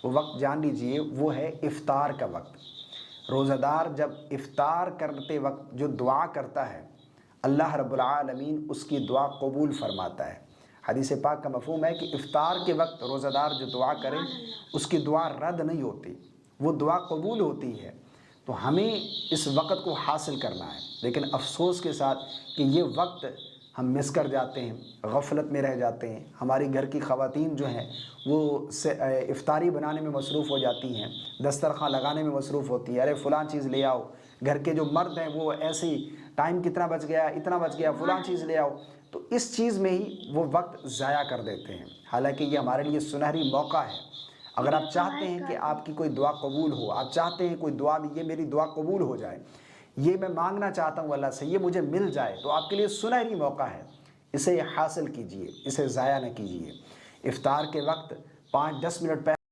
وہ وقت جان لیجئے وہ ہے افطار کا وقت۔ روزہ دار جب افطار کرتے وقت جو دعا کرتا ہے اللہ رب العالمین اس کی دعا قبول فرماتا ہے۔ حدیث پاک کا مفہوم ہے کہ افطار کے وقت روزہ دار جو دعا کرے اس کی دعا رد نہیں ہوتی، وہ دعا قبول ہوتی ہے۔ تو ہمیں اس وقت کو حاصل کرنا ہے، لیکن افسوس کے ساتھ کہ یہ وقت ہم مس کر جاتے ہیں، غفلت میں رہ جاتے ہیں۔ ہماری گھر کی خواتین جو ہیں وہ افطاری بنانے میں مصروف ہو جاتی ہیں، دسترخوان لگانے میں مصروف ہوتی ہیں، ارے فلاں چیز لے آؤ۔ گھر کے جو مرد ہیں وہ ایسے ہی ٹائم کتنا بچ گیا، اتنا بچ گیا، فلاں چیز لے آؤ، تو اس چیز میں ہی وہ وقت ضائع کر دیتے ہیں، حالانکہ یہ ہمارے لیے سنہری موقع ہے۔ اگر آپ چاہتے ہیں کہ آپ کی کوئی دعا قبول ہو، آپ چاہتے ہیں کوئی دعا میں یہ میری دعا قبول ہو جائے، یہ میں مانگنا چاہتا ہوں اللہ سے، یہ مجھے مل جائے، تو آپ کے لیے سنہری موقع ہے، اسے حاصل کیجئے، اسے ضائع نہ کیجئے۔ افطار کے وقت 5-10 منٹ پہلے